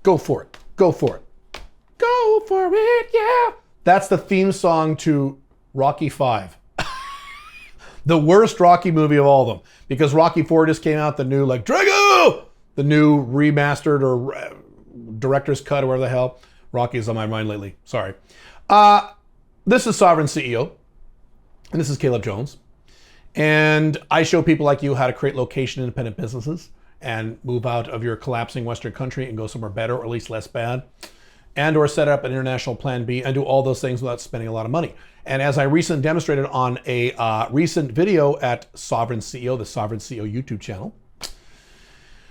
Go for it. Go for it. Go for it, yeah. That's the theme song to Rocky V. The worst Rocky movie of all of them. Because Rocky IV just came out, the new like, Drago! The new remastered or director's cut or whatever the hell. Rocky is on my mind lately. Sorry. This is Sovereign CEO. And this is Caleb Jones. And I show people like you how to create location independent businesses and move out of your collapsing Western country and go somewhere better or at least less bad. And or set up an international plan B and do all those things without spending a lot of money. And as I recently demonstrated on a recent video at Sovereign CEO, the Sovereign CEO YouTube channel,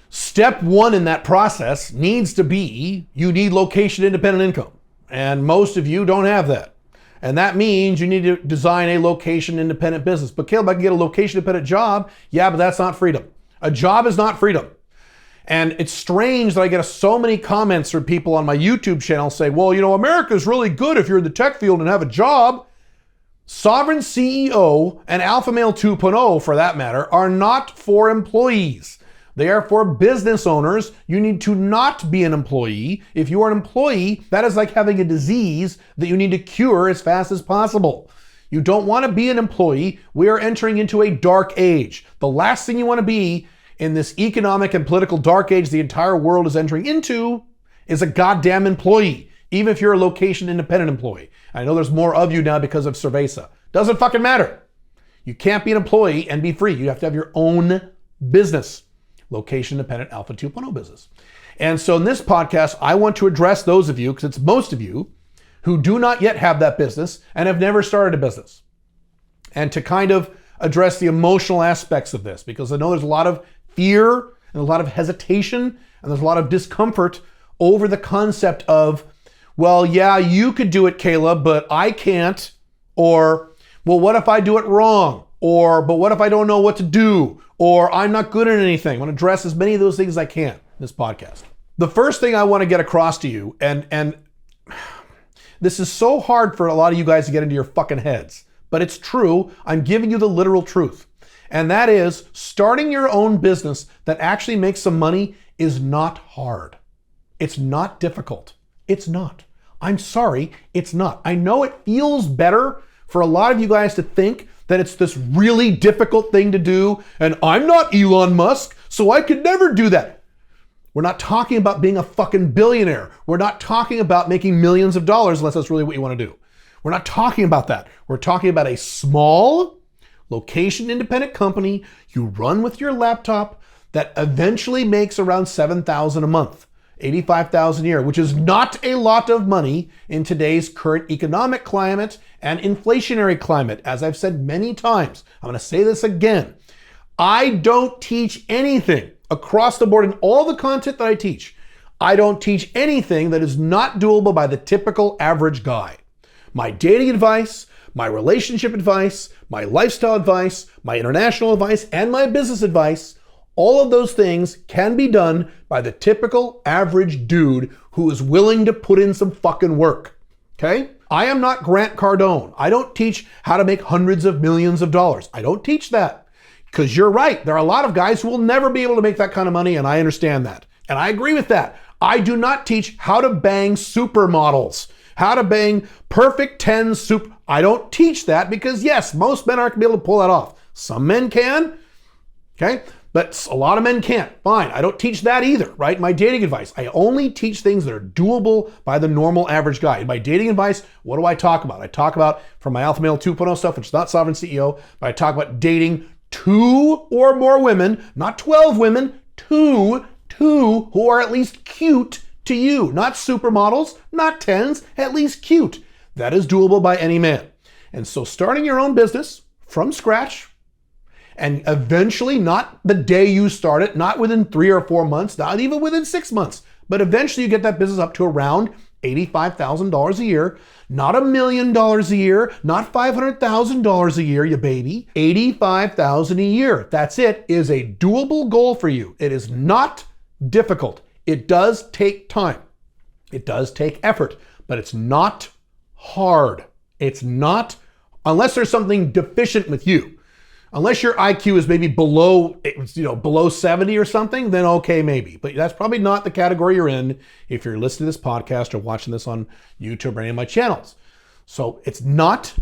step one in that process needs to be you need location independent income. And most of you don't have that. And that means you need to design a location independent business. But Caleb, I can get a location independent job. Yeah, but that's not freedom. A job is not freedom. And it's strange that I get so many comments from people on my YouTube channel say, well, you know, America's really good if you're in the tech field and have a job. Sovereign CEO and Alpha Male 2.0, for that matter, are not for employees. They are for business owners. You need to not be an employee. If you are an employee, that is like having a disease that you need to cure as fast as possible. You don't want to be an employee. We are entering into a dark age. The last thing you want to be in this economic and political dark age the entire world is entering into is a goddamn employee, even if you're a location independent employee. I know there's more of you now because of Cerveza. Doesn't fucking matter. You can't be an employee and be free. You have to have your own business. Location independent Alpha 2.0 business. And so in this podcast, I want to address those of you, because it's most of you, who do not yet have that business and have never started a business. And to kind of address the emotional aspects of this, because I know there's a lot of fear and a lot of hesitation and there's a lot of discomfort over the concept of, well, yeah, you could do it, Caleb, but I can't. Or, well, what if I do it wrong? Or, but what if I don't know what to do? Or I'm not good at anything. I want to address as many of those things as I can in this podcast. The first thing I want to get across to you, and this is so hard for a lot of you guys to get into your fucking heads, but it's true. I'm giving you the literal truth. And that is, starting your own business that actually makes some money is not hard. It's not difficult. It's not. I'm sorry, it's not. I know it feels better for a lot of you guys to think that it's this really difficult thing to do, and I'm not Elon Musk, so I could never do that. We're not talking about being a fucking billionaire. We're not talking about making millions of dollars unless that's really what you want to do. We're not talking about that. We're talking about a small, location independent company you run with your laptop that eventually makes around $7,000 a month, $85,000 a year, which is not a lot of money in today's current economic climate and inflationary climate. As I've said many times, I'm going to say this again. I don't teach anything across the board in all the content that I teach. I don't teach anything that is not doable by the typical average guy. My dating advice, my relationship advice, my lifestyle advice, my international advice, and my business advice, all of those things can be done by the typical average dude who is willing to put in some fucking work. Okay? I am not Grant Cardone. I don't teach how to make hundreds of millions of dollars. I don't teach that. Because you're right. There are a lot of guys who will never be able to make that kind of money, and I understand that. And I agree with that. I do not teach how to bang supermodels, how to bang perfect 10 super. I don't teach that because, yes, most men aren't going to be able to pull that off. Some men can, okay? But a lot of men can't. Fine. I don't teach that either, right? My dating advice. I only teach things that are doable by the normal average guy. In my dating advice, what do I talk about? I talk about, from my Alpha Male 2.0 stuff, which is not Sovereign CEO, but I talk about dating 2 or more women, not 12 women, two who are at least cute to you. Not supermodels, not 10s, at least cute. That is doable by any man. And so starting your own business from scratch, and eventually, not the day you start it, not within 3 or 4 months, not even within 6 months, but eventually you get that business up to around $85,000 a year, not $1 million a year, not $500,000 a year, you baby, $85,000 a year. That's it, is a doable goal for you. It is not difficult. It does take time. It does take effort, but it's not hard. It's not, unless there's something deficient with you. Unless your IQ is maybe below 70 or something, then okay, maybe. But that's probably not the category you're in if you're listening to this podcast or watching this on YouTube or any of my channels. So it's not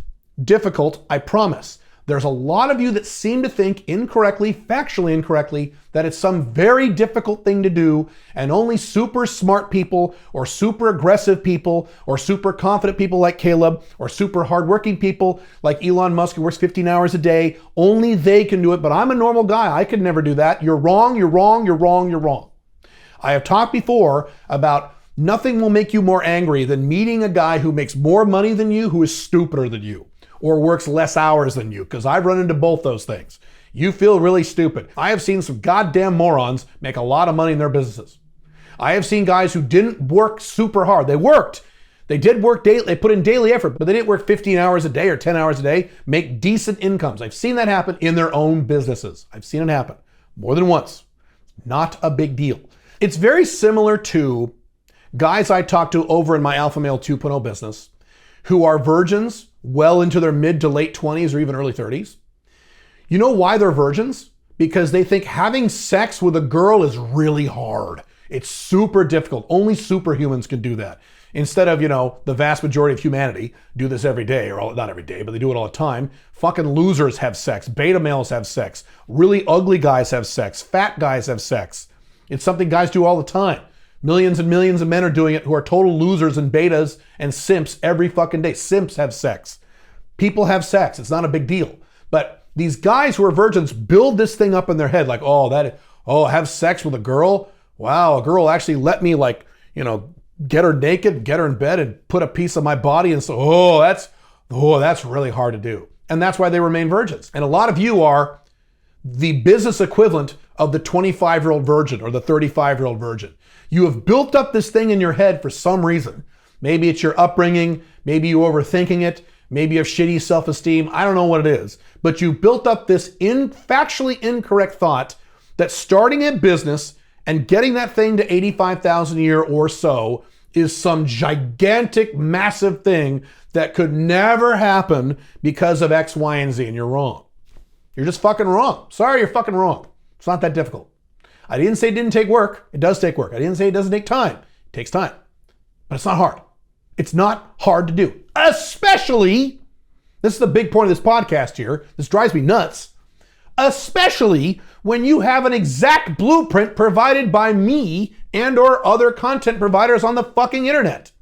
difficult, I promise. There's a lot of you that seem to think incorrectly, factually incorrectly, that it's some very difficult thing to do, and only super smart people or super aggressive people or super confident people like Caleb or super hardworking people like Elon Musk who works 15 hours a day, only they can do it. But I'm a normal guy. I could never do that. You're wrong, you're wrong, you're wrong, you're wrong. I have talked before about nothing will make you more angry than meeting a guy who makes more money than you, who is stupider than you, or works less hours than you, because I've run into both those things. You feel really stupid. I have seen some goddamn morons make a lot of money in their businesses. I have seen guys who didn't work super hard. They worked. They did work daily. They put in daily effort, but they didn't work 15 hours a day or 10 hours a day, make decent incomes. I've seen that happen in their own businesses. I've seen it happen more than once. Not a big deal. It's very similar to guys I talk to over in my Alpha Male 2.0 business who are virgins well into their mid to late 20s or even early 30s. You know why they're virgins? Because they think having sex with a girl is really hard. It's super difficult. Only superhumans can do that. Instead of, the vast majority of humanity do this every day, or not every day, but they do it all the time. Fucking losers have sex. Beta males have sex. Really ugly guys have sex. Fat guys have sex. It's something guys do all the time. Millions and millions of men are doing it who are total losers and betas and simps every fucking day. Simps have sex. People have sex. It's not a big deal. But these guys who are virgins build this thing up in their head like, have sex with a girl? Wow, a girl actually let me get her naked, get her in bed and put a piece of my body and so, that's really hard to do. And that's why they remain virgins. And a lot of you are the business equivalent of the 25-year-old virgin or the 35-year-old virgin. You have built up this thing in your head for some reason. Maybe it's your upbringing. Maybe you're overthinking it. Maybe you have shitty self-esteem. I don't know what it is. But you built up this factually incorrect thought that starting a business and getting that thing to $85,000 a year or so is some gigantic, massive thing that could never happen because of X, Y, and Z. And you're wrong. You're just fucking wrong. Sorry, you're fucking wrong. It's not that difficult. I didn't say it didn't take work. It does take work. I didn't say it doesn't take time. It takes time. But it's not hard. It's not hard to do. Especially, this is the big point of this podcast here. This drives me nuts. Especially when you have an exact blueprint provided by me and or other content providers on the fucking internet.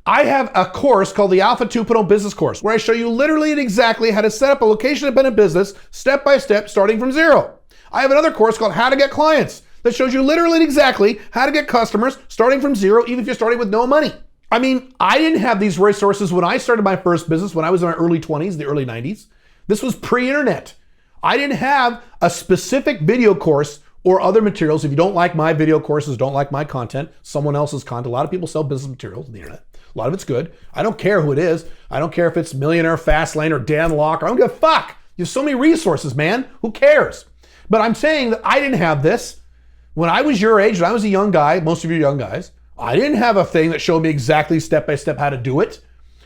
I have a course called the Alpha 2.0 Business Course where I show you literally and exactly how to set up a location-independent business step by step starting from zero. I have another course called How to Get Clients that shows you literally and exactly how to get customers starting from zero, even if you're starting with no money. I mean, I didn't have these resources when I started my first business when I was in my early 20s, the early 90s. This was pre-internet. I didn't have a specific video course or other materials. If you don't like my video courses, don't like my content, someone else's content. A lot of people sell business materials on the internet. A lot of it's good. I don't care who it is. I don't care if it's Millionaire Fastlane or Dan Lok. I don't give a fuck. You have so many resources, man. Who cares? But I'm saying that I didn't have this. When I was your age, when I was a young guy, most of you young guys, I didn't have a thing that showed me exactly step by step how to do it.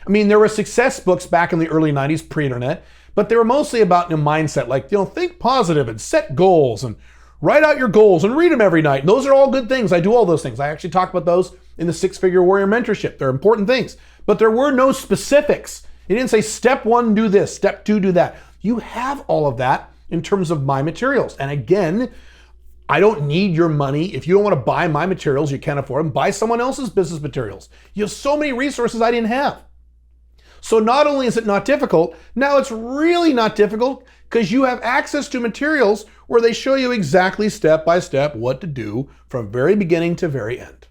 I mean, there were success books back in the early 90s, pre-internet, but they were mostly about mindset, like, think positive and set goals and write out your goals and read them every night. And those are all good things. I do all those things. I actually talk about those in the Six Figure Warrior Mentorship. They're important things, but there were no specifics. It didn't say step 1, do this, step 2, do that. You have all of that in terms of my materials. And again, I don't need your money. If you don't want to buy my materials, you can't afford them, buy someone else's business materials. You have so many resources I didn't have. So not only is it not difficult, now it's really not difficult because you have access to materials where they show you exactly step by step what to do from very beginning to very end.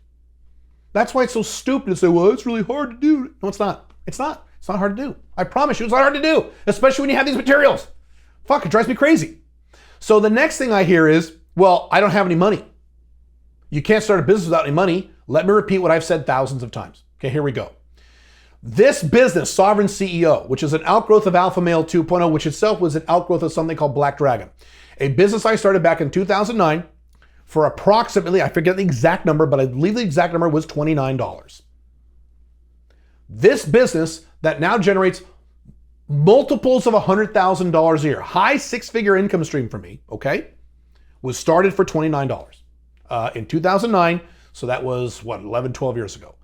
That's why it's so stupid to say, well, it's really hard to do. No, it's not. It's not. It's not hard to do. I promise you, it's not hard to do, especially when you have these materials. Fuck, it drives me crazy. So the next thing I hear is, well, I don't have any money. You can't start a business without any money. Let me repeat what I've said thousands of times. Okay, here we go. This business, Sovereign CEO, which is an outgrowth of Alpha Male 2.0, which itself was an outgrowth of something called Black Dragon, a business I started back in 2009 for approximately, I forget the exact number, but I believe the exact number was $29. This business that now generates multiples of $100,000 a year, high six-figure income stream for me, okay, was started for $29 in 2009. So that was, 11, 12 years ago.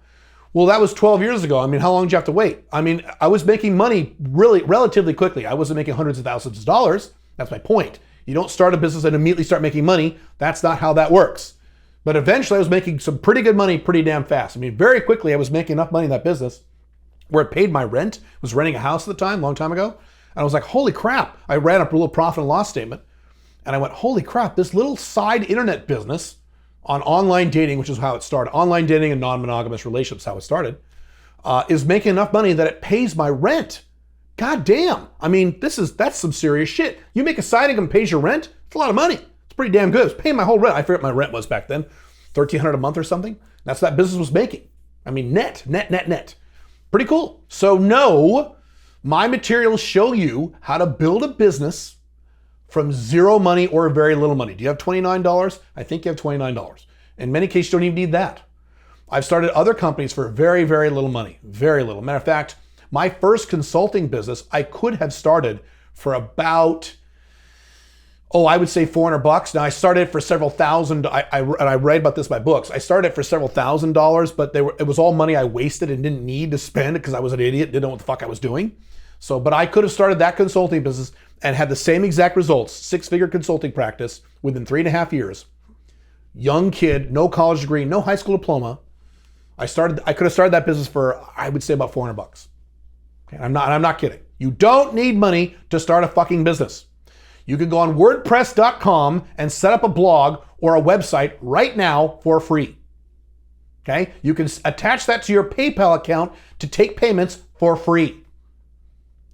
Well, that was 12 years ago. I mean, how long did you have to wait? I mean, I was making money really relatively quickly. I wasn't making hundreds of thousands of dollars. That's my point. You don't start a business and immediately start making money. That's not how that works. But eventually I was making some pretty good money pretty damn fast. I mean, very quickly I was making enough money in that business where it paid my rent. I was renting a house at the time, long time ago. And I was like, holy crap. I ran up a little profit and loss statement. And I went, holy crap, this little side internet business on online dating, which is how it started, online dating and non-monogamous relationships, how it started, is making enough money that it pays my rent. God damn. I mean, that's some serious shit. You make a side income pays your rent, it's a lot of money. It's pretty damn good. It's paying my whole rent. I forget what my rent was back then, $1,300 a month or something. That's what that business was making. I mean, net. Pretty cool. So no, my materials show you how to build a business from zero money or very little money. Do you have $29? I think you have $29. In many cases, you don't even need that. I've started other companies for very, very little money. Very little. Matter of fact, my first consulting business, I could have started for about, I would say $400. Now I started for several thousand. I read about this in my books. I started for several $1,000s, but it was all money I wasted and didn't need to spend because I was an idiot, didn't know what the fuck I was doing. But I could have started that consulting business and had the same exact results, six-figure consulting practice within 3.5 years. Young kid, no college degree, no high school diploma. I could have started that business for, I would say, about $400. Okay, I'm not kidding. You don't need money to start a fucking business. You can go on WordPress.com and set up a blog or a website right now for free. Okay? You can attach that to your PayPal account to take payments for free.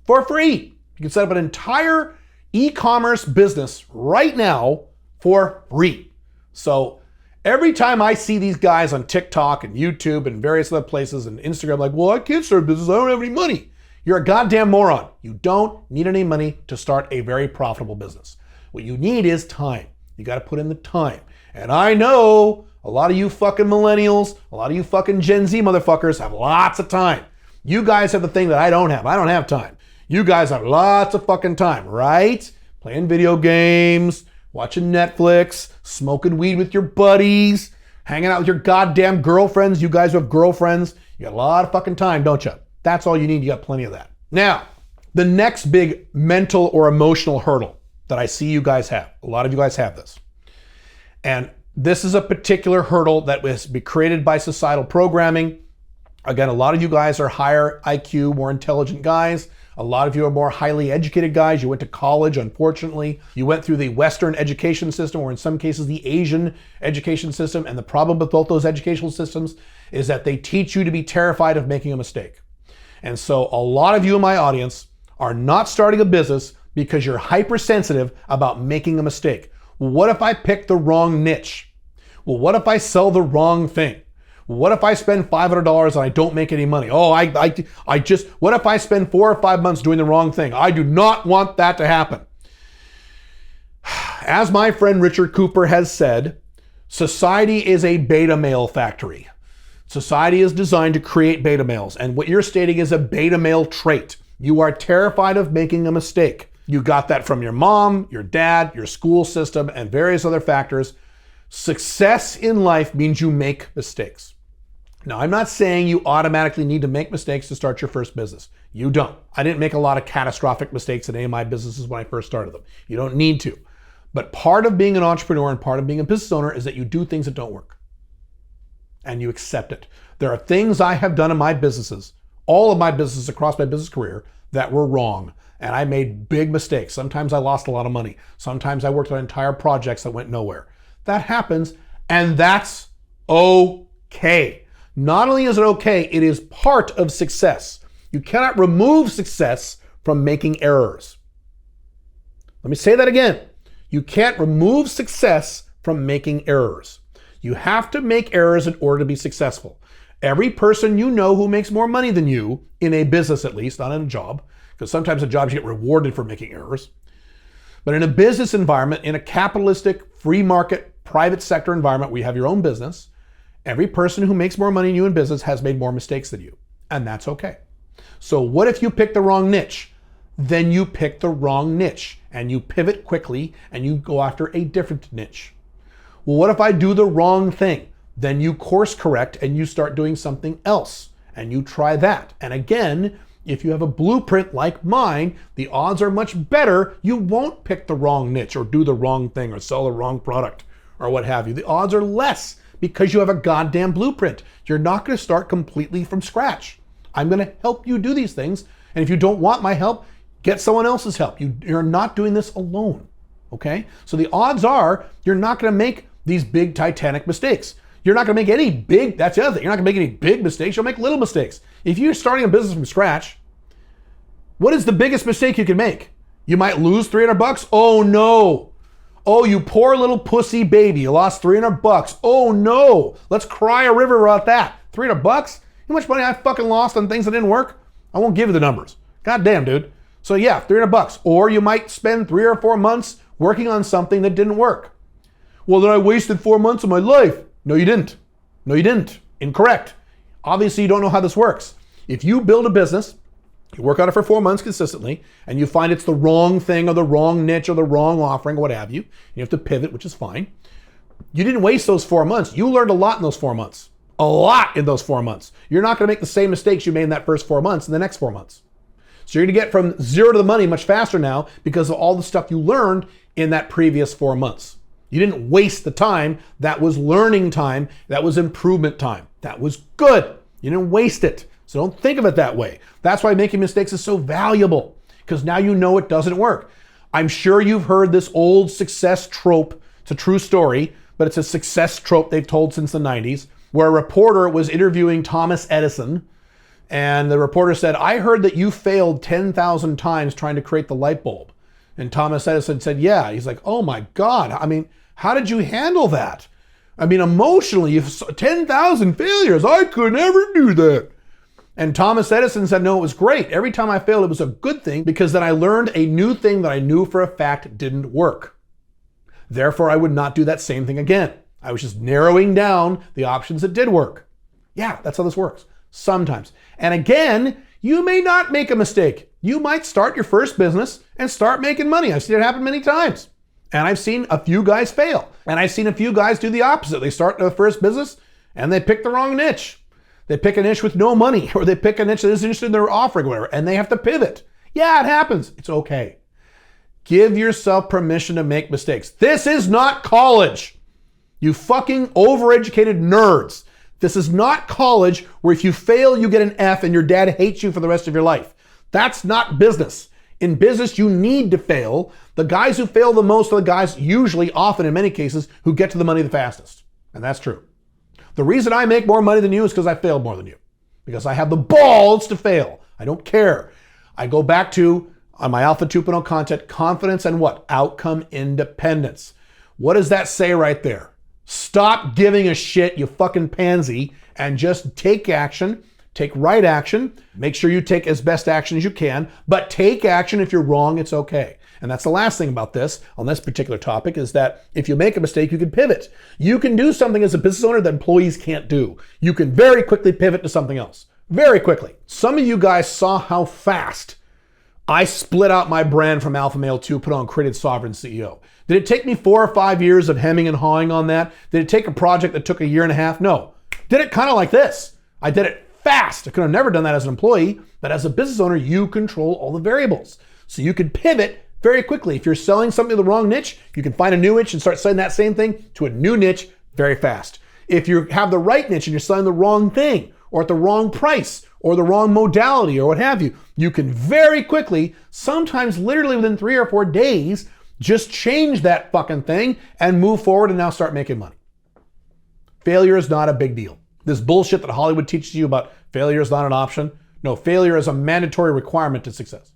For free. You can set up an entire e-commerce business right now for free. So every time I see these guys on TikTok and YouTube and various other places and Instagram, like, well, I can't start a business, I don't have any money. You're a goddamn moron. You don't need any money to start a very profitable business. What you need is time. You got to put in the time. And I know a lot of you fucking millennials, a lot of you fucking Gen Z motherfuckers have lots of time. You guys have the thing that I don't have. I don't have time. You guys have lots of fucking time, right? Playing video games, watching Netflix, smoking weed with your buddies, hanging out with your goddamn girlfriends. You guys who have girlfriends, you got a lot of fucking time, don't you? That's all you need. You got plenty of that. Now, the next big mental or emotional hurdle that I see you guys have, a lot of you guys have this. And this is a particular hurdle that was created by societal programming. Again, a lot of you guys are higher IQ, more intelligent guys. A lot of you are more highly educated guys. You went to college, unfortunately. You went through the Western education system, or in some cases, the Asian education system. And the problem with both those educational systems is that they teach you to be terrified of making a mistake. And so a lot of you in my audience are not starting a business because you're hypersensitive about making a mistake. Well, what if I pick the wrong niche? Well, what if I sell the wrong thing? What if I spend $500 and I don't make any money? What if I spend 4 or 5 months doing the wrong thing? I do not want that to happen. As my friend Richard Cooper has said, society is a beta male factory. Society is designed to create beta males. And what you're stating is a beta male trait. You are terrified of making a mistake. You got that from your mom, your dad, your school system, and various other factors. Success in life means you make mistakes. Now, I'm not saying you automatically need to make mistakes to start your first business. You don't. I didn't make a lot of catastrophic mistakes in any of my businesses when I first started them. You don't need to. But part of being an entrepreneur and part of being a business owner is that you do things that don't work. And you accept it. There are things I have done in my businesses, all of my businesses across my business career, that were wrong. And I made big mistakes. Sometimes I lost a lot of money. Sometimes I worked on entire projects that went nowhere. That happens, and that's okay. Not only is it okay, it is part of success. You cannot remove success from making errors. Let me say that again. You can't remove success from making errors. You have to make errors in order to be successful. Every person you know who makes more money than you, in a business at least, not in a job, because sometimes in jobs you get rewarded for making errors, but in a business environment, in a capitalistic, free market, private sector environment where you have your own business, every person who makes more money than you in business has made more mistakes than you. And that's okay. So what if you pick the wrong niche? then you pick the wrong niche and you pivot quickly and you go after a different niche. Well, what if I do the wrong thing? Then you course correct and you start doing something else and you try that. And again, if you have a blueprint like mine, the odds are much better you won't pick the wrong niche or do the wrong thing or sell the wrong product or what have you. The odds are less because you have a goddamn blueprint. You're not going to start completely from scratch. I'm going to help you do these things. And if you don't want my help, get someone else's help. You're not doing this alone, okay? So the odds are you're not going to make these big titanic mistakes. You're not going to make any big, that's the other thing, you're not going to make any big mistakes, you'll make little mistakes. If you're starting a business from scratch, what is the biggest mistake you can make? You might lose $300. Oh no. Oh, you poor little pussy baby, you lost $300. Oh no. Let's cry a river about that. $300? How much money I fucking lost on things that didn't work? I won't give you the numbers. God damn, dude. So yeah, $300. Or you might spend 3 or 4 months working on something that didn't work. Well, then I wasted 4 months of my life. No, you didn't. No, you didn't. Incorrect. Obviously, you don't know how this works. If you build a business, you work on it for 4 months consistently, and you find it's the wrong thing or the wrong niche or the wrong offering or what have you, you have to pivot, which is fine. You didn't waste those 4 months. You learned a lot in those 4 months. A lot in those 4 months. You're not going to make the same mistakes you made in that first 4 months in the next 4 months. So you're going to get from zero to the money much faster now because of all the stuff you learned in that previous 4 months. You didn't waste the time. That was learning time. That was improvement time. That was good. You didn't waste it. So don't think of it that way. That's why making mistakes is so valuable, because now you know it doesn't work. I'm sure you've heard this old success trope. It's a true story, but it's a success trope they've told since the 90s, where a reporter was interviewing Thomas Edison, and the reporter said, I heard that you failed 10,000 times trying to create the light bulb. And Thomas Edison said, yeah. He's like, oh my God. I mean, how did you handle that? I mean, emotionally, you've 10,000 failures. I could never do that. And Thomas Edison said, no, it was great. Every time I failed, it was a good thing because then I learned a new thing that I knew for a fact didn't work. Therefore, I would not do that same thing again. I was just narrowing down the options that did work. Yeah, that's how this works. Sometimes. And again, you may not make a mistake. You might start your first business and start making money. I've seen it happen many times. And I've seen a few guys fail. And I've seen a few guys do the opposite. They start their first business and they pick the wrong niche. They pick a niche with no money, or they pick a niche that isn't interested in their offering or whatever, and they have to pivot. Yeah, it happens. It's okay. Give yourself permission to make mistakes. This is not college. You fucking overeducated nerds. This is not college where if you fail, you get an F and your dad hates you for the rest of your life. That's not business. In business, you need to fail. The guys who fail the most are the guys, usually, often, in many cases, who get to the money the fastest. And that's true. The reason I make more money than you is because I failed more than you. Because I have the balls to fail. I don't care. I go back to, on my Alpha 2.0 content, confidence and what? Outcome independence. What does that say right there? Stop giving a shit, you fucking pansy, and just take action. Take right action. Make sure you take as best action as you can, but take action. If you're wrong, it's okay. And that's the last thing about this, on this particular topic, is that if you make a mistake, you can pivot. You can do something as a business owner that employees can't do. You can very quickly pivot to something else. Very quickly. Some of you guys saw how fast I split out my brand from Alpha Male 2.0 and created Sovereign CEO. Did it take me 4 or 5 years of hemming and hawing on that? Did it take a project that took a year and a half? No. Did it kind of like this. I did it fast. I could have never done that as an employee, but as a business owner, you control all the variables. So you can pivot very quickly. If you're selling something to the wrong niche, you can find a new niche and start selling that same thing to a new niche very fast. If you have the right niche and you're selling the wrong thing or at the wrong price or the wrong modality or what have you, you can very quickly, sometimes literally within 3 or 4 days, just change that fucking thing and move forward and now start making money. Failure is not a big deal. This bullshit that Hollywood teaches you about failure is not an option. No, failure is a mandatory requirement to success.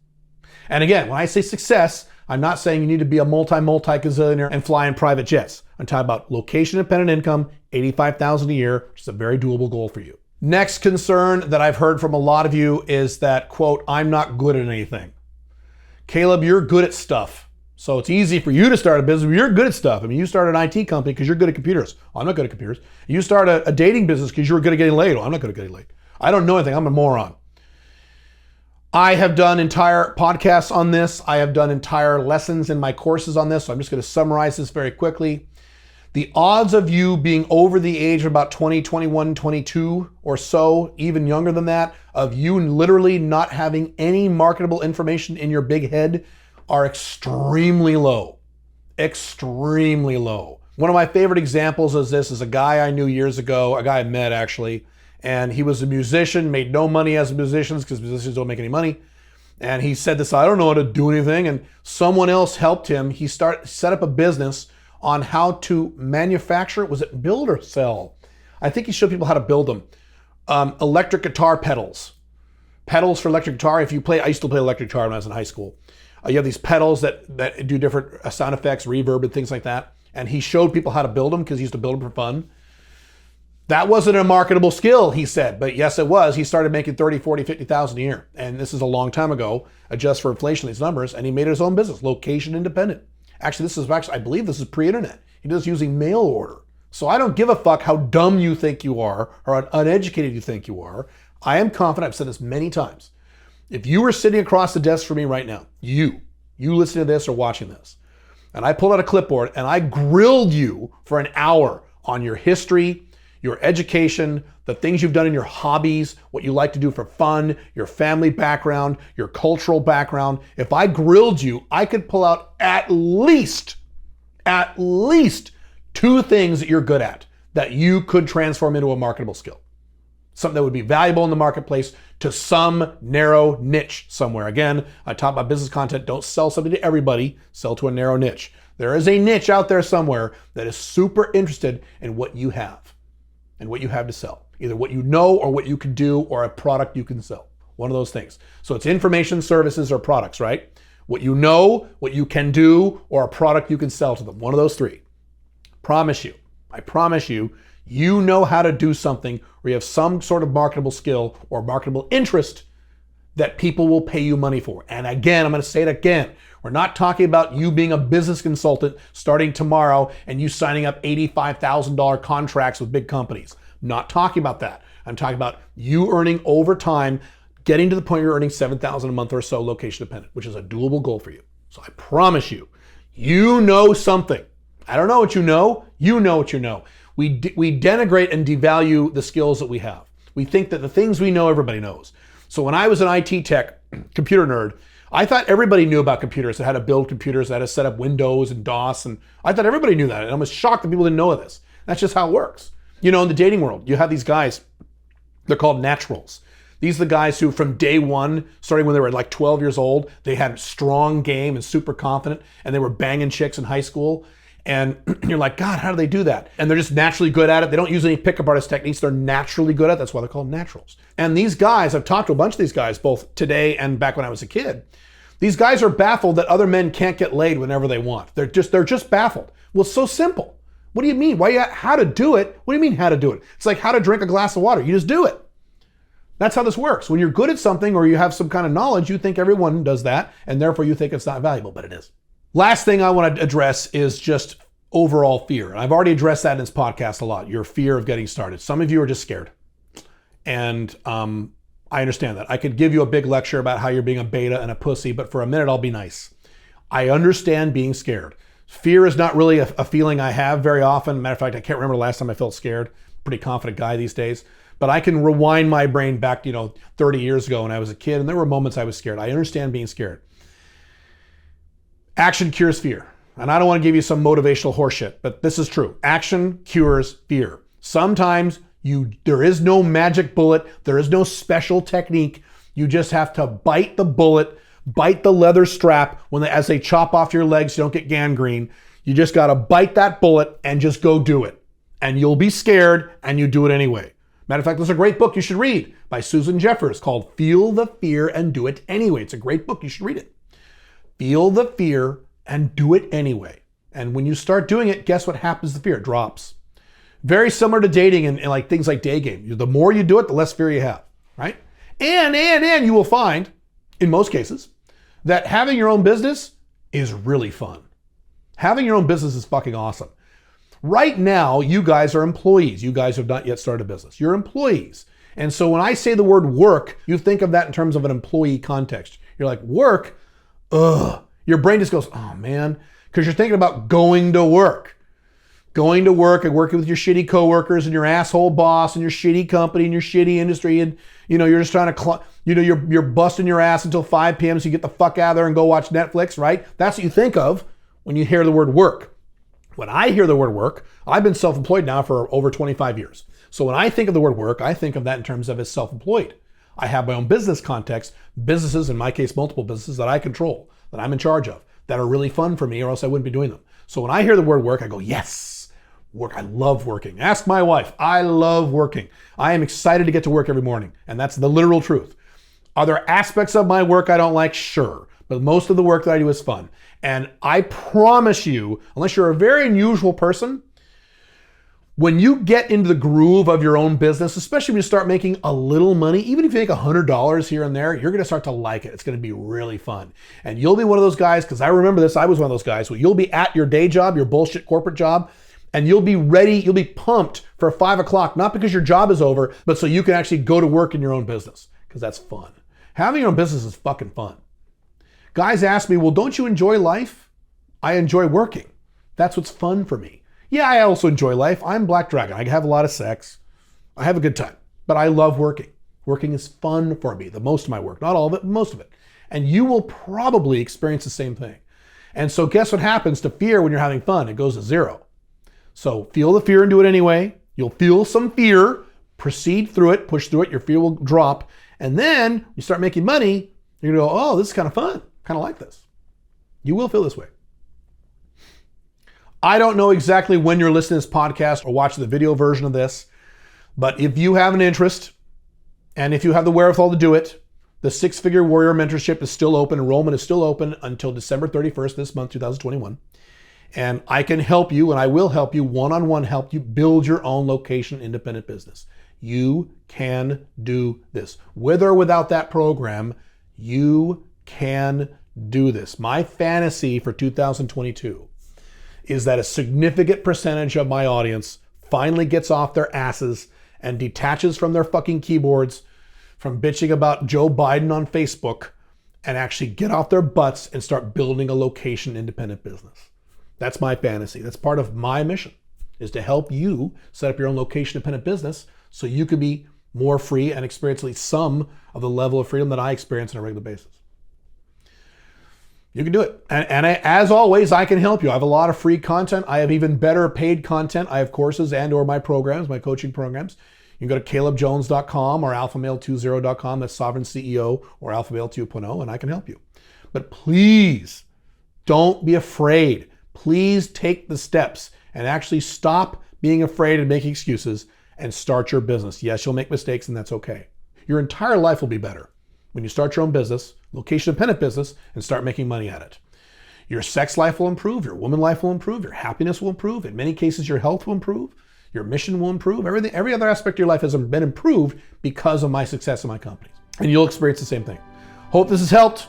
And again, when I say success, I'm not saying you need to be a multi-gazillionaire and fly in private jets. I'm talking about location-dependent income, $85,000 a year, which is a very doable goal for you. Next concern that I've heard from a lot of you is that, quote, I'm not good at anything. Caleb, you're good at stuff. So it's easy for you to start a business. You're good at stuff. I mean, you start an IT company because you're good at computers. Oh, I'm not good at computers. You start a dating business because you're good at getting laid. Oh, I'm not good at getting laid. I don't know anything. I'm a moron. I have done entire podcasts on this. I have done entire lessons in my courses on this. So I'm just going to summarize this very quickly. The odds of you being over the age of about 20, 21, 22 or so, even younger than that, of you literally not having any marketable information in your big head are extremely low. Extremely low. One of my favorite examples is this is a guy I knew years ago, a guy I met actually, and he was a musician, made no money as musicians because musicians don't make any money. And he said this, I don't know how to do anything. And someone else helped him. He set up a business on how to manufacture, was it build or sell? I think he showed people how to build them. Electric guitar pedals. Pedals for electric guitar. I used to play electric guitar when I was in high school. You have these pedals that do different sound effects, reverb and things like that. And he showed people how to build them because he used to build them for fun. That wasn't a marketable skill, he said, but yes, it was. He started making 30, 40, 50,000 a year. And this is a long time ago, adjust for inflation, these numbers, and he made his own business, location independent. Actually, I believe this is pre-internet. He does using mail order. So I don't give a fuck how dumb you think you are or how uneducated you think you are. I am confident, I've said this many times. If you were sitting across the desk from me right now, you listening to this or watching this, and I pulled out a clipboard and I grilled you for an hour on your history, your education, the things you've done in your hobbies, what you like to do for fun, your family background, your cultural background. If I grilled you, I could pull out at least 2 things that you're good at that you could transform into a marketable skill. Something that would be valuable in the marketplace to some narrow niche somewhere. Again, I talk about business content. Don't sell something to everybody. Sell to a narrow niche. There is a niche out there somewhere that is super interested in what you have and what you have to sell. Either what you know or what you can do or a product you can sell. One of those things. So it's information, services, or products, right? What you know, what you can do, or a product you can sell to them. One of those 3. I promise you, you know how to do something where you have some sort of marketable skill or marketable interest that people will pay you money for. And again, I'm going to say it again. We're not talking about you being a business consultant starting tomorrow and you signing up $85,000 contracts with big companies. Not talking about that. I'm talking about you earning over time, getting to the point you're earning $7,000 a month or so location dependent, which is a doable goal for you. So I promise you, you know something. I don't know what you know. You know what you know. We denigrate and devalue the skills that we have. We think that the things we know, everybody knows. So when I was an IT tech computer nerd, I thought everybody knew about computers, how to build computers, how to set up Windows and DOS, and I thought everybody knew that. And I was shocked that people didn't know this. That's just how it works. You know, in the dating world, you have these guys, they're called naturals. These are the guys who from day one, starting when they were like 12 years old, they had strong game and super confident, and they were banging chicks in high school. And you're like, God, how do they do that? And they're just naturally good at it. They don't use any pickup artist techniques. They're naturally good at it. That's why they're called naturals. And these guys, I've talked to a bunch of these guys, both today and back when I was a kid. These guys are baffled that other men can't get laid whenever they want. They're just baffled. Well, it's so simple. What do you mean? How to do it? What do you mean how to do it? It's like how to drink a glass of water. You just do it. That's how this works. When you're good at something or you have some kind of knowledge, you think everyone does that, and therefore you think it's not valuable, but it is. Last thing I want to address is just overall fear. And I've already addressed that in this podcast a lot, your fear of getting started. Some of you are just scared. And I understand that. I could give you a big lecture about how you're being a beta and a pussy, but for a minute I'll be nice. I understand being scared. Fear is not really a feeling I have very often. Matter of fact, I can't remember the last time I felt scared. Pretty confident guy these days. But I can rewind my brain back, 30 years ago when I was a kid, and there were moments I was scared. I understand being scared. Action cures fear. And I don't want to give you some motivational horseshit, but this is true. Action cures fear. Sometimes there is no magic bullet. There is no special technique. You just have to bite the bullet, bite the leather strap as they chop off your legs, you don't get gangrene. You just got to bite that bullet and just go do it. And you'll be scared and you do it anyway. Matter of fact, there's a great book you should read by Susan Jeffers called Feel the Fear and Do It Anyway. It's a great book. You should read it. Feel the fear and do it anyway. And when you start doing it, guess what happens to the fear? It drops. Very similar to dating and like things like day game. The more you do it, the less fear you have, right? And you will find, in most cases, that having your own business is really fun. Having your own business is fucking awesome. Right now, you guys are employees. You guys have not yet started a business. You're employees. And so when I say the word work, you think of that in terms of an employee context. You're like, work? Ugh. Your brain just goes, oh man, because you're thinking about going to work. Going to work and working with your shitty coworkers and your asshole boss and your shitty company and your shitty industry, and you're just trying to, you're busting your ass until 5 p.m. so you get the fuck out of there and go watch Netflix, right? That's what you think of when you hear the word work. When I hear the word work, I've been self-employed now for over 25 years. So when I think of the word work, I think of that in terms of as self-employed. I have my own business context, businesses, in my case, multiple businesses that I control, that I'm in charge of, that are really fun for me, or else I wouldn't be doing them. So when I hear the word work, I go, yes. Work. I love working. Ask my wife. I love working. I am excited to get to work every morning. And that's the literal truth. Are there aspects of my work I don't like? Sure. But most of the work that I do is fun. And I promise you, unless you're a very unusual person, when you get into the groove of your own business, especially when you start making a little money, even if you make $100 here and there, you're going to start to like it. It's going to be really fun. And you'll be one of those guys, because I remember this, I was one of those guys, where you'll be at your day job, your bullshit corporate job, and you'll be ready, you'll be pumped for 5 o'clock, not because your job is over, but so you can actually go to work in your own business, because that's fun. Having your own business is fucking fun. Guys ask me, well, don't you enjoy life? I enjoy working. That's what's fun for me. Yeah, I also enjoy life. I'm Black Dragon. I have a lot of sex. I have a good time, but I love working. Working is fun for me, the most of my work, not all of it, but most of it. And you will probably experience the same thing. And so guess what happens to fear when you're having fun? It goes to 0. So feel the fear and do it anyway. You'll feel some fear, proceed through it, push through it, your fear will drop. And then you start making money, you're gonna go, oh, this is kind of fun. Kind of like this. You will feel this way. I don't know exactly when you're listening to this podcast or watching the video version of this, but if you have an interest and if you have the wherewithal to do it, the Six Figure Warrior Mentorship is still open. Enrollment is still open until December 31st this month, 2021. And I can help you, and I will help you, one-on-one help you build your own location independent business. You can do this. With or without that program, you can do this. My fantasy for 2022 is that a significant percentage of my audience finally gets off their asses and detaches from their fucking keyboards, from bitching about Joe Biden on Facebook, and actually get off their butts and start building a location independent business. That's my fantasy. That's part of my mission, is to help you set up your own location independent business so you can be more free and experience at least some of the level of freedom that I experience on a regular basis. You can do it. And as always, I can help you. I have a lot of free content. I have even better paid content. I have courses and or my programs, my coaching programs. You can go to calebjones.com or alphamale20.com. That's Sovereign CEO or Alphamale 2.0, and I can help you. But please don't be afraid. Please take the steps and actually stop being afraid and making excuses and start your business. Yes, you'll make mistakes, and that's okay. Your entire life will be better when you start your own business, location independent business, and start making money at it. Your sex life will improve, your woman life will improve, your happiness will improve. In many cases, your health will improve, your mission will improve. Every other aspect of your life has been improved because of my success in my companies. And you'll experience the same thing. Hope this has helped.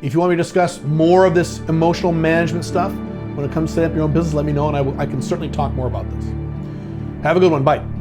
If you want me to discuss more of this emotional management stuff when it comes to setting up your own business, let me know, and I can certainly talk more about this. Have a good one. Bye.